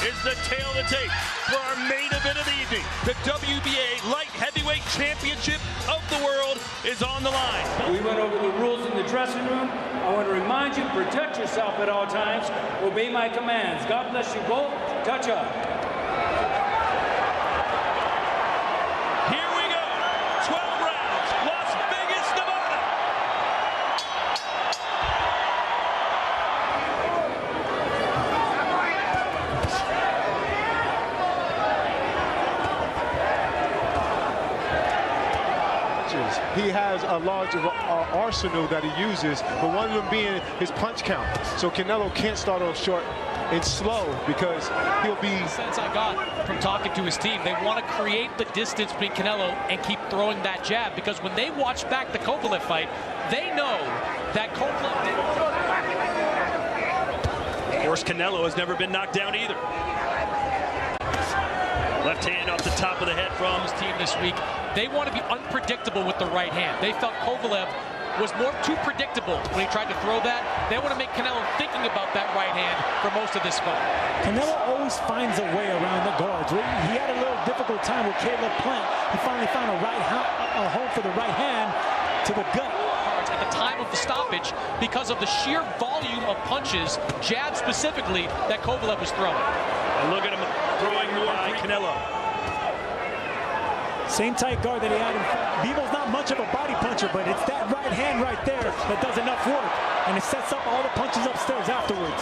is the tale of the tape for our main event of the evening. The WBA Light Heavyweight Championship of the world is on the line. We went over the rules in the dressing room. I want to remind you, protect yourself at all times. Obey my commands. God bless you both. Touch up. Here we go. 12 rounds. Las Vegas, Nevada. He has a large arsenal that he uses, but one of them being his punch count. So Canelo can't start off short and slow because he'll be... The sense I got from talking to his team, they want to create the distance between Canelo and keep throwing that jab, because when they watch back the Kovalev fight, they know that Kovalev didn't. Of course, Canelo has never been knocked down either. Left hand off the top of the head from his team this week. They want to be unpredictable with the right hand. They felt Kovalev was too predictable when he tried to throw that. They want to make Canelo thinking about that right hand for most of this fight. Canelo always finds a way around the guards. He had a little difficult time with Caleb Plant. He finally found a home for the right hand to the gut. At the time of the stoppage, because of the sheer volume of punches, jabs specifically, that Kovalev was throwing. And look at him throwing more by Canelo. Same tight guard that he had in front. Bivol's not much of a body puncher, but it's that right hand right there that does enough work. And it sets up all the punches upstairs afterwards.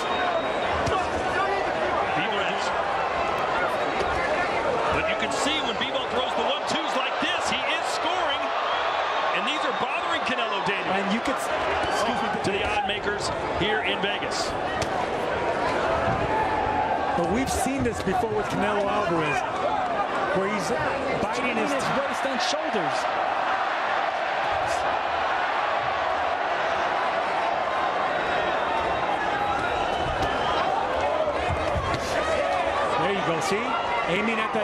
Bivol has. But you can see when Bivol throws the 1-2s like this, he is scoring. And these are bothering Canelo, Daniel. And you could, excuse me, to the odd makers here in Vegas. But we've seen this before with Canelo Alvarez, where he's biting his waist and shoulders. There you go, see? Aiming at the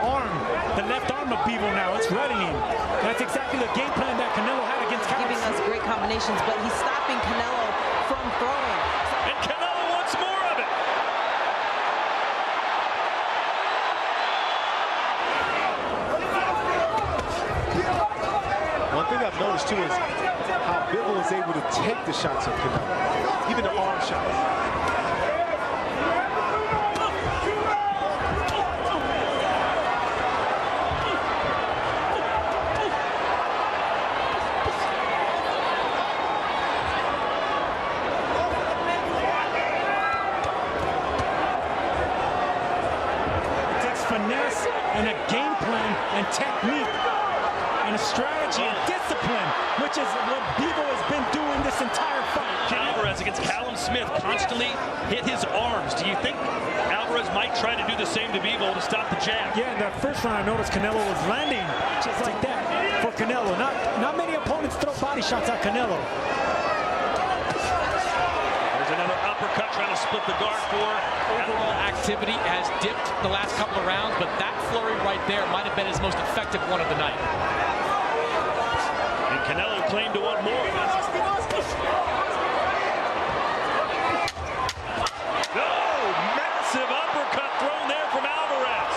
arm, the left arm of Bivol now. It's readying. That's exactly the game plan that Canelo had against Calvin. Giving us great combinations, but he's stopping Canelo from throwing. And Canelo wants more of it. One thing I've noticed too is how Bivol is able to take the shots of Canelo, even the arm shots. It takes finesse and a game plan and technique and a strategy and discipline, which is what Bivol has been doing this entire fight. Alvarez against Callum Smith constantly hit his arms. Do you think Alvarez might try to do the same to Bivol to stop the jab? Yeah, in that first round I noticed Canelo was landing just like that for Canelo. Not many opponents throw body shots at Canelo. There's another uppercut trying to split the guard for. Overall activity has dipped the last couple of rounds, but that flurry right there might have been his most effective one of the night. And Canelo claimed to want more. Massive uppercut thrown there from Alvarez.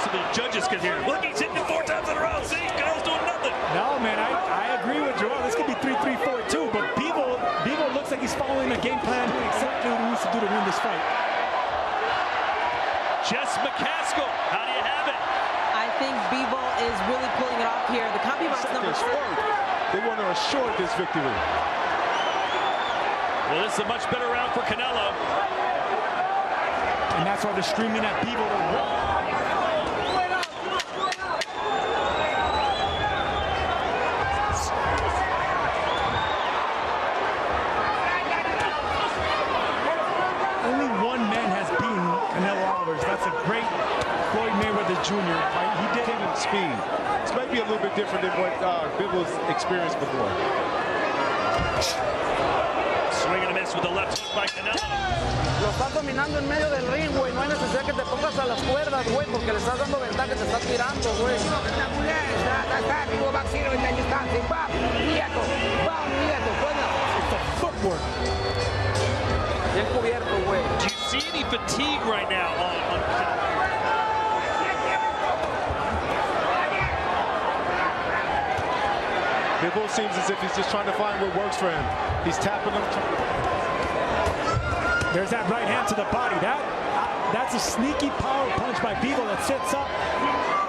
So the judges can hear. Look, he's hitting it 4 times in a row. See, Canelo's doing nothing. No, man, I agree with Joel. This could be 3-3-4-2, but Bivol looks like he's following a game plan, doing exactly what he needs to do to win this fight. Jess McCaskill, how do you have it? I think Bivol is really pulling it off here. The compromise number 4. They want to assure this victory. Well, this is a much better round for Canelo. And that's why they're streaming at Bivol to win. Only one man has beaten Canelo Alvarez. That's a great Floyd Mayweather Jr. fight. He did it in speed. This might be a little bit different than what Bivol's experienced before. Swing and a miss with the left hook by Canelo. Lo estás dominando en medio del ring, güey. No hay necesidad que te pongas a las cuerdas, güey, porque le estás dando ventaja, que te estás tirando, güey. It's the footwork. Bien cubierto, güey. see any fatigue right now on Bivol seems as if he's just trying to find what works for him. He's tapping him. There's that right hand to the body. That's a sneaky power punch by Bivol that sets up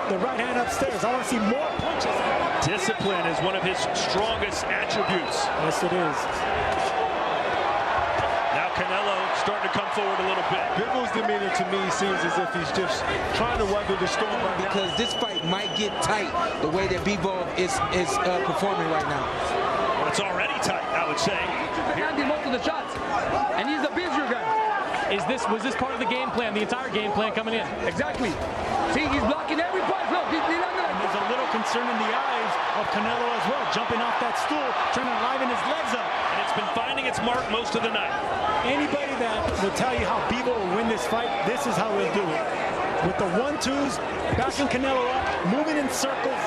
the right hand upstairs. I want to see more punches. Discipline is one of his strongest attributes. Yes, it is. Now Canelo starting to come forward a little bit. Bivol's demeanor to me seems as if he's just trying to weather the storm right now. Because this fight might get tight the way that Bivol is performing right now. Well, it's already tight, I would say. Landing most of the shots, and he's the busier guy. Was this part of the game plan, the entire game plan coming in? Exactly. See, he's blocking every punch. Look, And there's a little concern in the eyes of Canelo as well, jumping off that stool, trying to liven his legs up. And it's been finding its mark most of the night. Anybody that will tell you how Bivol will win this fight, this is how he'll do it. With the 1-2s, backing Canelo up, moving in circles.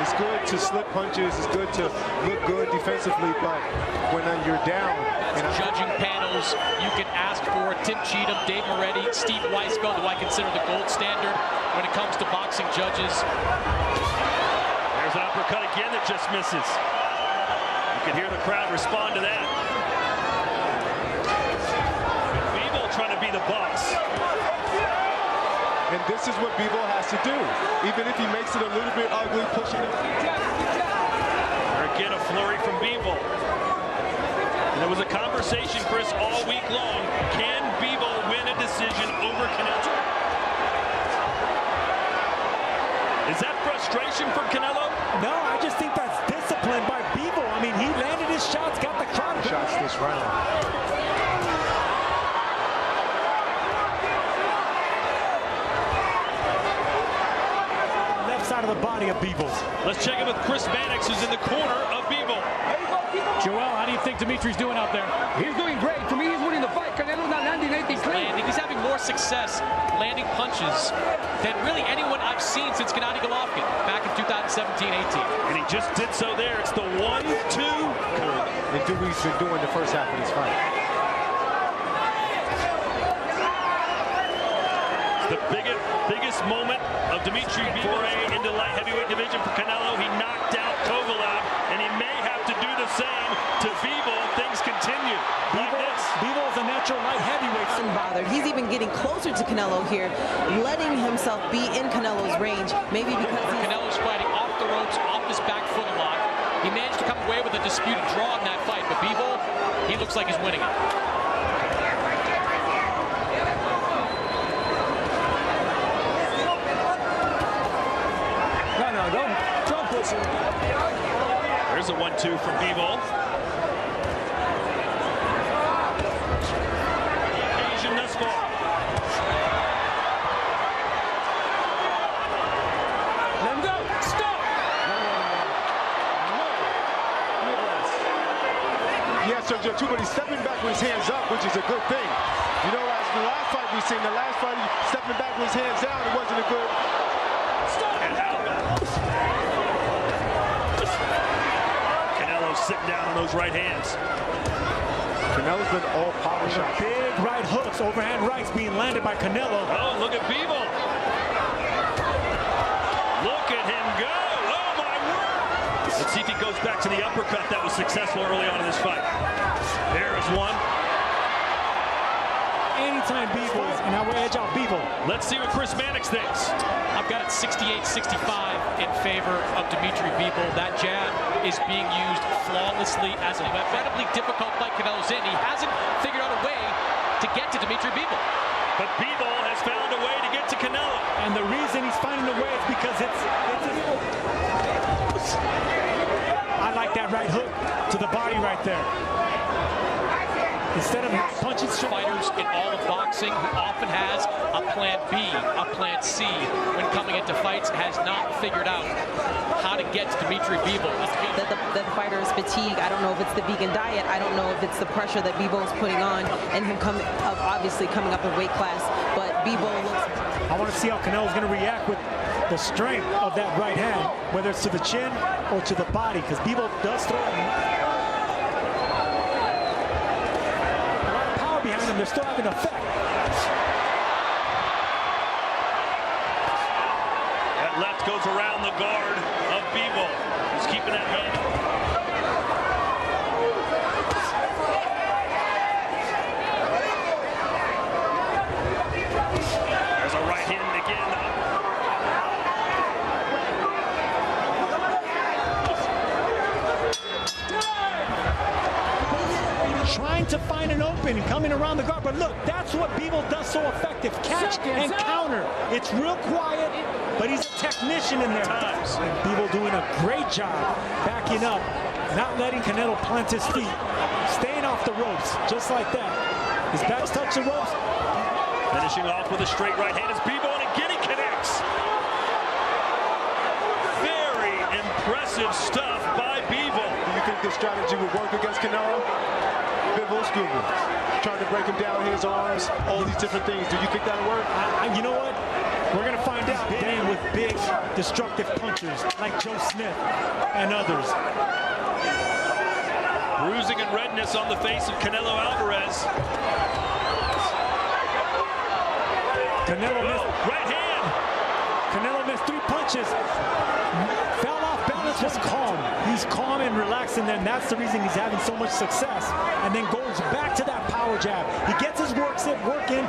It's good to slip punches. It's good to look good defensively, but when you're down. Judging panels, you can ask for Tim Cheatham, Dave Moretti, Steve Weisfeld, who I consider the gold standard when it comes to boxing judges. There's an uppercut again that just misses. You can hear the crowd respond to that. Bivol trying to be the boss. And this is what Bivol has to do. Even if he makes it a little bit ugly, pushing it. Or again, a flurry from Bivol. And there was a conversation, Chris, all week long. Can Bivol win a decision over Canelo? Is that frustration from Canelo? No, I just think that's discipline by Bivol. I mean, he landed his shots, got the crowd. Shots this round. Side of the body of Bivol. Let's check in with Chris Mannix, who's in the corner of Bivol. Joel, how do you think Dimitri's doing out there? He's doing great. To me, he's winning the fight. Canelo's not landing anything clean. He's having more success landing punches than really anyone I've seen since Gennady Golovkin back in 2017-18. And he just did so there. It's the 1-2. And Dewey's been doing the first half of this fight. The biggest moment of Dmitry Bivol into light heavyweight division for Canelo. He knocked out Kovalev, and he may have to do the same to Bivol. Things continue like this. Bivol is a natural light heavyweight. Bothered. He's even getting closer to Canelo here, letting himself be in Canelo's range. Maybe because Canelo's fighting off the ropes, off his back foot a lot. He managed to come away with a disputed draw in that fight, but Bivol, he looks like he's winning it. Don't push him. There's a 1-2 from Bivol. Occasion thus far. Let him go. Stop. Yes, Sergio, too, but he's stepping back with his hands up, which is a good thing. You know, as the last fight we seen, stepping back with his hands down, it wasn't a good. Canelo's sitting down on those right hands. Canelo's been all power shots. Big right hooks, overhand rights being landed by Canelo. Oh, look at Bivol. Look at him go. Oh, my word. Let's see if he goes back to the uppercut that was successful early on in this fight. There is one. Anytime Bivol, and I will edge out Bivol. Let's see what Chris Mannix thinks. I've got it 68-65 in favor of Dmitry Bivol. That jab is being used flawlessly as a incredibly difficult fight Canelo's in. He hasn't figured out a way to get to Dmitry Bivol. But Bivol has found a way to get to Canelo. And the reason he's finding a way is because I like that right hook to the body right there. Instead of punching fighters in all of boxing who often has a plan B, a plan C when coming into fights, has not figured out how to get to Dmitry Bivol. that the fighter is fatigued. I don't know if it's the vegan diet. I don't know if it's the pressure that Bivol is putting on and him obviously coming up in weight class. But Bivol looks... I want to see how Canelo's going to react with the strength of that right hand, whether it's to the chin or to the body, because Bivol does throw a lot of power behind him. They're still having an effect. That left goes around the guard of Bivol. He's keeping that hand. There's a right hand again. Trying to find an opening, coming around the guard. But look, that's what Bivol does so effective. Catch and counter. It's real quiet, but he's a technician in there. Times. And Bivol doing a great job backing up, not letting Canelo plant his feet, staying off the ropes, just like that. His back's touch the ropes. Finishing off with a straight right hand is Bivol, and again he connects. Very impressive stuff by Bivol. Do you think this strategy would work against Canelo? Bivol's Google, trying to break him down, his arms, all these different things. Do you think that'll work? You know what? We're going to find out. Hitting with big, destructive punchers like Joe Smith and others. Bruising and redness on the face of Canelo Alvarez. Canelo missed. Right hand. Canelo missed 3 punches. Fell off balance, just calm. He's calm and relaxed, and then that's the reason he's having so much success. And then goes back to that power jab. He gets his work in,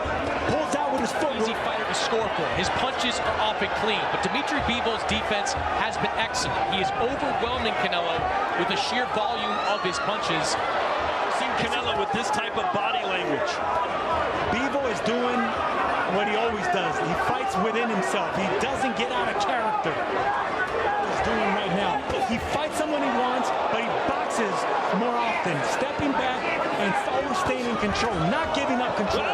pulls out with his foot. Easy fighter to score for. His punches are off and clean, but Dmitry Bivol's defense has been excellent. He is overwhelming Canelo with the sheer volume of his punches. I've seen Canelo with this type of body language. Bivol is doing what he always does. He fights within himself. He doesn't get out of character. He's doing right now. He fights someone he wants, but he boxes more often, stepping back and always staying in control, not giving up control.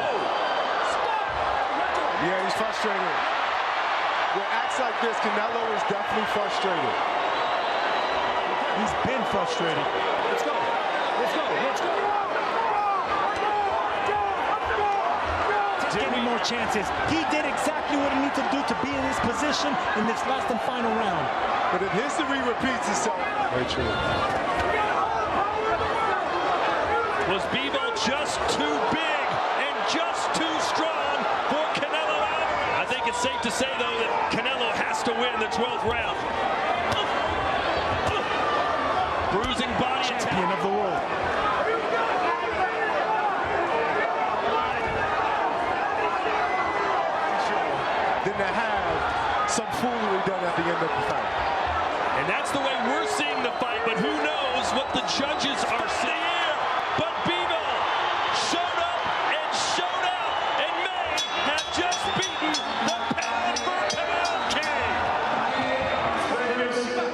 Yeah, he's frustrated. With acts like this, Canelo is definitely frustrated. He's been frustrated. Let's go. Let's go. Let's go. Getting more chances. He did exactly what he needed to do to be in his position in this last and final round. But if history repeats itself, very true. Was Bivol just too big and just too strong for Canelo Alvarez? I think it's safe to say, though, that Canelo has to win the 12th round. Bruising body Champion of the world. Than to have some foolery done at the end of the fight. And that's the way we're seeing the fight, but who knows what the judges are seeing. But Bivol showed up and showed out and may have just beaten the pound-for-pound king.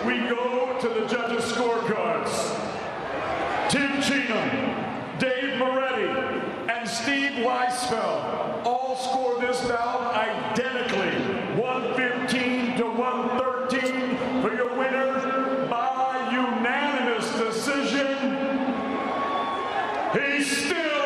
We go to the judges' scorecards. Tim Cheatham, Dave Moretti, and Steve Weisfeld all scored this bout identically, 115 to 113 for your winner by unanimous decision. He's still